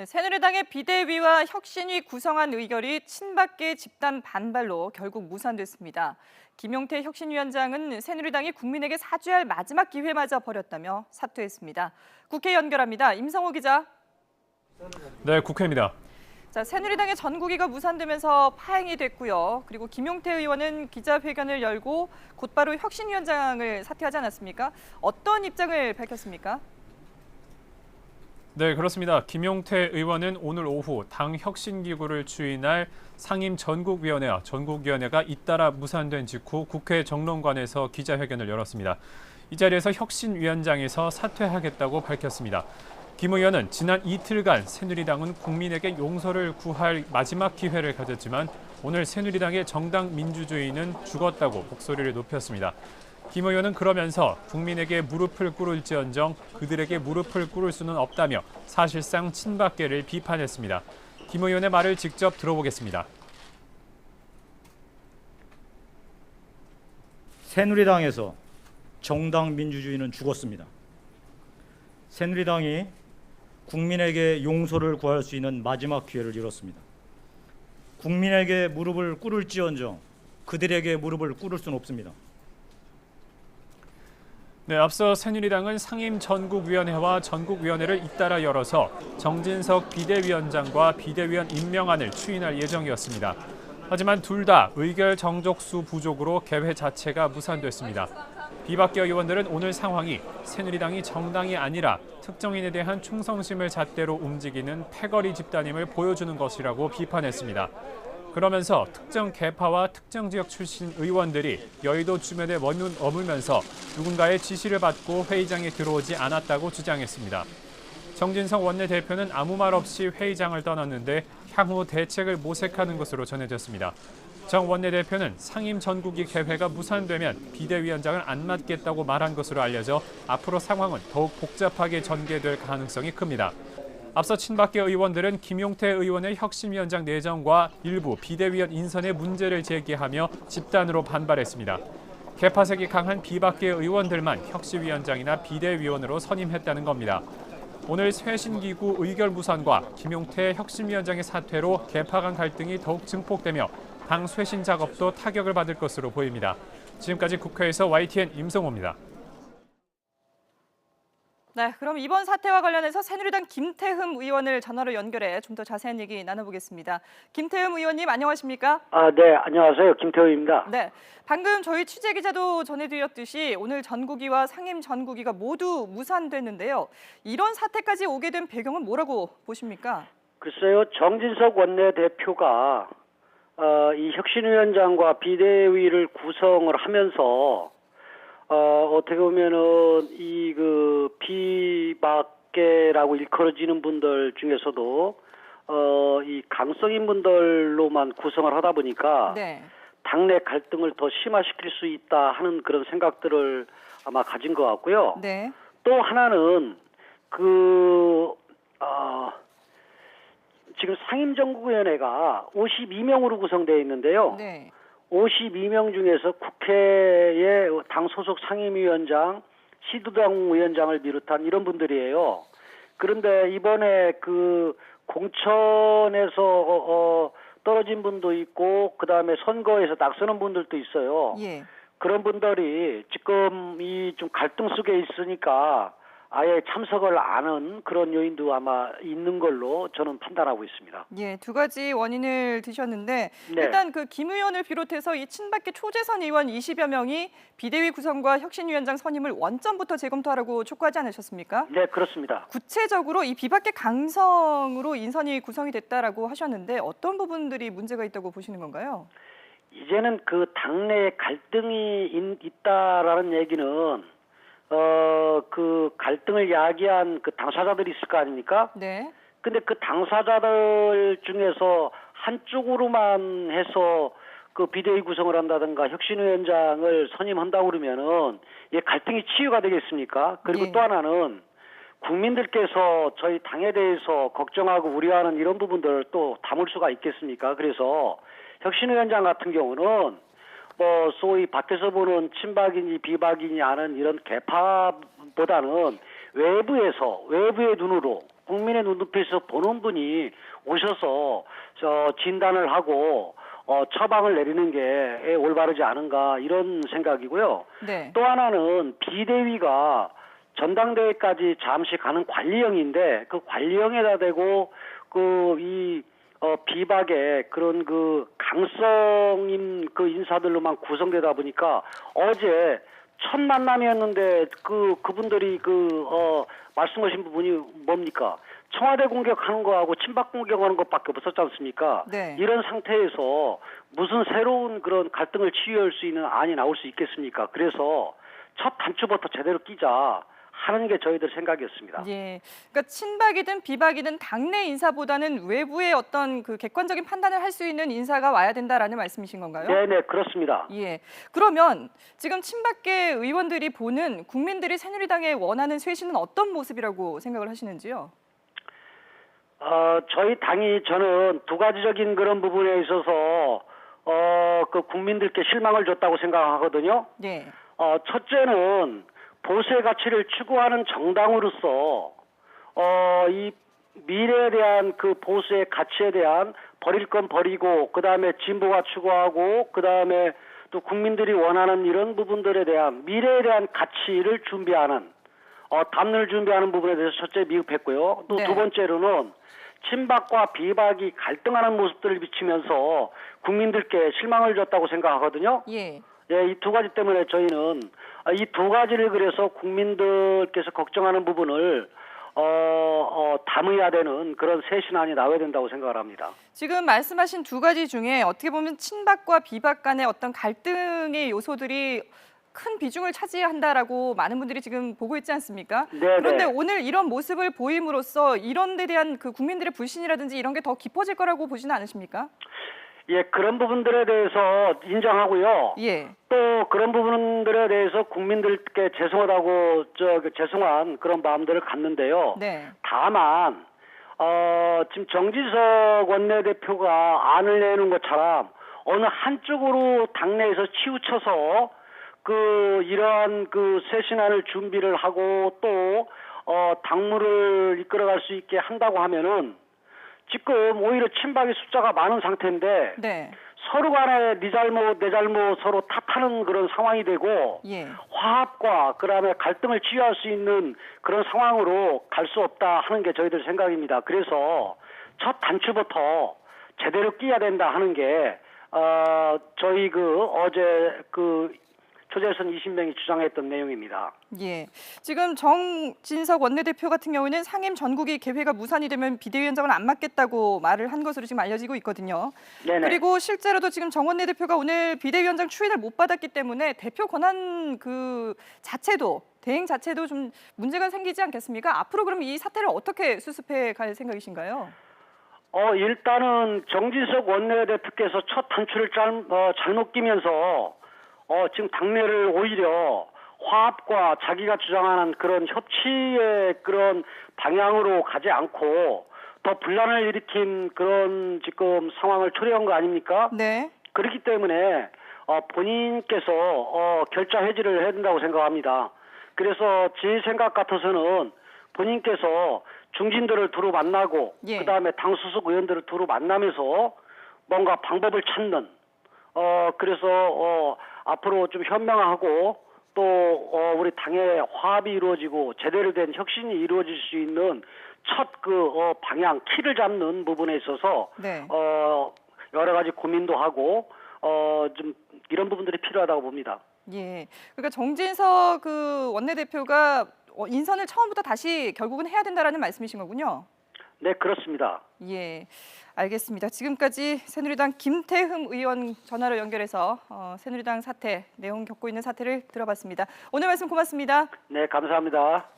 네, 새누리당의 비대위와 혁신위 구성안 의결이 친박계 집단 반발로 결국 무산됐습니다. 김용태 혁신위원장은 새누리당이 국민에게 사죄할 마지막 기회마저 버렸다며 사퇴했습니다. 국회 연결합니다. 임성호 기자. 네, 국회입니다. 자, 새누리당의 전국위가 무산되면서 파행이 됐고요. 그리고 김용태 의원은 기자회견을 열고 곧바로 혁신위원장을 사퇴하지 않았습니까? 어떤 입장을 밝혔습니까? 네, 그렇습니다. 김용태 의원은 오늘 오후 당 혁신기구를 추인할 상임 전국위원회와 전국위원회가 잇따라 무산된 직후 국회 정론관에서 기자회견을 열었습니다. 이 자리에서 혁신위원장에서 사퇴하겠다고 밝혔습니다. 김 의원은 지난 이틀간 새누리당은 국민에게 용서를 구할 마지막 기회를 가졌지만 오늘 새누리당의 정당 민주주의는 죽었다고 목소리를 높였습니다. 김 의원은 그러면서 국민에게 무릎을 꿇을지언정 그들에게 무릎을 꿇을 수는 없다며 사실상 친박계를 비판했습니다. 김 의원의 말을 직접 들어보겠습니다. 새누리당에서 정당 민주주의는 죽었습니다. 새누리당이 국민에게 용서를 구할 수 있는 마지막 기회를 잃었습니다. 국민에게 무릎을 꿇을지언정 그들에게 무릎을 꿇을 수는 없습니다. 네, 앞서 새누리당은 상임 전국위원회와 전국위원회를 잇따라 열어서 정진석 비대위원장과 비대위원 임명안을 추인할 예정이었습니다. 하지만 둘 다 의결 정족수 부족으로 개회 자체가 무산됐습니다. 비박계 의원들은 오늘 상황이 새누리당이 정당이 아니라 특정인에 대한 충성심을 잣대로 움직이는 패거리 집단임을 보여주는 것이라고 비판했습니다. 그러면서 특정 계파와 특정 지역 출신 의원들이 여의도 주변에 머물면서 누군가의 지시를 받고 회의장에 들어오지 않았다고 주장했습니다. 정진석 원내대표는 아무 말 없이 회의장을 떠났는데 향후 대책을 모색하는 것으로 전해졌습니다. 정 원내대표는 상임 전국위 개회가 무산되면 비대위원장을 안 맡겠다고 말한 것으로 알려져 앞으로 상황은 더욱 복잡하게 전개될 가능성이 큽니다. 앞서 친박계 의원들은 김용태 의원의 혁신위원장 내정과 일부 비대위원 인선의 문제를 제기하며 집단으로 반발했습니다. 개파색이 강한 비박계 의원들만 혁신위원장이나 비대위원으로 선임했다는 겁니다. 오늘 쇄신기구 의결 무산과 김용태 혁신위원장의 사퇴로 개파 간 갈등이 더욱 증폭되며 당 쇄신 작업도 타격을 받을 것으로 보입니다. 지금까지 국회에서 YTN 임성호입니다. 네, 그럼 이번 사태와 관련해서 새누리당 김태흠 의원을 전화로 연결해 좀 더 자세한 얘기 나눠보겠습니다. 김태흠 의원님 안녕하십니까? 네, 안녕하세요. 김태흠입니다. 네, 방금 저희 취재 기자도 전해드렸듯이 오늘 전국위와 상임 전국위가 모두 무산됐는데요. 이런 사태까지 오게 된 배경은 뭐라고 보십니까? 글쎄요, 정진석 원내대표가 이 혁신위원장과 비대위를 구성을 하면서 어떻게 보면은 이 비박계라고 일컬어지는 분들 중에서도 이 강성인 분들로만 구성을 하다 보니까 네. 당내 갈등을 더 심화시킬 수 있다 하는 그런 생각들을 아마 가진 것 같고요. 네. 또 하나는 지금 상임정국위원회가 52명으로 구성되어 있는데요. 네. 52명 중에서 국회의 당 소속 상임위원장, 시도당 위원장을 비롯한 이런 분들이에요. 그런데 이번에 공천에서 떨어진 분도 있고 그다음에 선거에서 낙선한 분들도 있어요. 예. 그런 분들이 지금 이 좀 갈등 속에 있으니까 아예 참석을 안 한 그런 요인도 아마 있는 걸로 저는 판단하고 있습니다. 예, 두 가지 원인을 드셨는데 네. 일단 김 의원을 비롯해서 이 친박계 초재선 의원 20여 명이 비대위 구성과 혁신위원장 선임을 원점부터 재검토하라고 촉구하지 않으셨습니까? 네, 그렇습니다. 구체적으로 이 비박계 강성으로 인선이 구성이 됐다라고 하셨는데 어떤 부분들이 문제가 있다고 보시는 건가요? 이제는 당내에 갈등이 있다라는 얘기는 갈등을 야기한 당사자들이 있을 거 아닙니까? 네. 근데 당사자들 중에서 한쪽으로만 해서 비대위 구성을 한다든가 혁신위원장을 선임한다고 그러면은 갈등이 치유가 되겠습니까? 그리고 네. 또 하나는 국민들께서 저희 당에 대해서 걱정하고 우려하는 이런 부분들을 또 담을 수가 있겠습니까? 그래서 혁신위원장 같은 경우는 소위 밖에서 보는 친박인지 비박인지 아는 이런 개파보다는 외부의 눈으로 국민의 눈높이에서 보는 분이 오셔서 진단을 하고 처방을 내리는 게 올바르지 않은가 이런 생각이고요. 네. 또 하나는 비대위가 전당대회까지 잠시 가는 관리형인데 그 관리형에다 대고 비박의 그런 강성인 인사들로만 구성되다 보니까 어제 첫 만남이었는데 그분들이 말씀하신 부분이 뭡니까? 청와대 공격하는 거하고 친박 공격하는 것밖에 없었지 않습니까? 네. 이런 상태에서 무슨 새로운 그런 갈등을 치유할 수 있는 안이 나올 수 있겠습니까? 그래서 첫 단추부터 제대로 끼자 하는 게 저희들 생각이었습니다. 예. 그러니까 친박이든 비박이든 당내 인사보다는 외부의 어떤 객관적인 판단을 할 수 있는 인사가 와야 된다라는 말씀이신 건가요? 네네, 그렇습니다. 예. 그러면 지금 친박계 의원들이 보는 국민들이 새누리당에 원하는 쇄신은 어떤 모습이라고 생각을 하시는지요? 저희 당이 저는 두 가지적인 그런 부분에 있어서 국민들께 실망을 줬다고 생각하거든요. 예. 첫째는 보수의 가치를 추구하는 정당으로서 이 미래에 대한 보수의 가치에 대한 버릴 건 버리고 그다음에 진보가 추구하고 그다음에 또 국민들이 원하는 이런 부분들에 대한 미래에 대한 가치를 준비하는 담론을 준비하는 부분에 대해서 첫째 미흡했고요. 또 네. 두 번째로는 친박과 비박이 갈등하는 모습들을 비치면서 국민들께 실망을 줬다고 생각하거든요. 예. 예, 이 두 가지 때문에 저희는 이 두 가지를 그래서 국민들께서 걱정하는 부분을 담아야 되는 그런 쇄신안이 나와야 된다고 생각을 합니다. 지금 말씀하신 두 가지 중에 어떻게 보면 친박과 비박 간의 어떤 갈등의 요소들이 큰 비중을 차지한다라고 많은 분들이 지금 보고 있지 않습니까? 네네. 그런데 오늘 이런 모습을 보임으로써 이런 데 대한 국민들의 불신이라든지 이런 게 더 깊어질 거라고 보지는 않으십니까? 예, 그런 부분들에 대해서 인정하고요. 예. 또 그런 부분들에 대해서 국민들께 죄송하다고 죄송한 그런 마음들을 갖는데요. 네. 다만 지금 정진석 원내대표가 안을 내는 것처럼 어느 한쪽으로 당내에서 치우쳐서 이러한 쇄신안을 준비를 하고 또 당무를 이끌어갈 수 있게 한다고 하면은 지금 오히려 친박의 숫자가 많은 상태인데 네. 서로 간에 네 잘못 내 잘못 서로 탓하는 그런 상황이 되고 예. 화합과 그다음에 갈등을 치유할 수 있는 그런 상황으로 갈 수 없다 하는 게 저희들 생각입니다. 그래서 첫 단추부터 제대로 끼야 된다 하는 게 저희 어제 초재선 20명이 주장했던 내용입니다. 예. 지금 정진석 원내대표 같은 경우는 상임 전국이 개회가 무산이 되면 비대위원장을 안 맡겠다고 말을 한 것으로 지금 알려지고 있거든요. 네네. 그리고 실제로도 지금 정 원내대표가 오늘 비대위원장 추인을 못 받았기 때문에 대표 권한 대행 자체도 좀 문제가 생기지 않겠습니까? 앞으로 그럼 이 사태를 어떻게 수습해 갈 생각이신가요? 일단은 정진석 원내대표께서 첫 단추를 잘못 끼면서 지금 당내를 오히려 화합과 자기가 주장하는 그런 협치의 그런 방향으로 가지 않고 더 분란을 일으킨 그런 지금 상황을 초래한 거 아닙니까? 네. 그렇기 때문에 본인께서 결자 해지를 해야 된다고 생각합니다. 그래서 제 생각 같아서는 본인께서 중진들을 두루 만나고 예. 그다음에 당 소속 의원들을 두루 만나면서 뭔가 방법을 찾는 그래서 앞으로 좀 현명하고 또 우리 당의 화합이 이루어지고 제대로 된 혁신이 이루어질 수 있는 첫 방향 키를 잡는 부분에 있어서 네. 여러 가지 고민도 하고 좀 이런 부분들이 필요하다고 봅니다. 예. 그러니까 정진석 원내대표가 인선을 처음부터 다시 결국은 해야 된다라는 말씀이신 거군요. 네, 그렇습니다. 예. 알겠습니다. 지금까지 새누리당 김태흠 의원 전화로 연결해서 새누리당 사태, 내용 겪고 있는 사태를 들어봤습니다. 오늘 말씀 고맙습니다. 네, 감사합니다.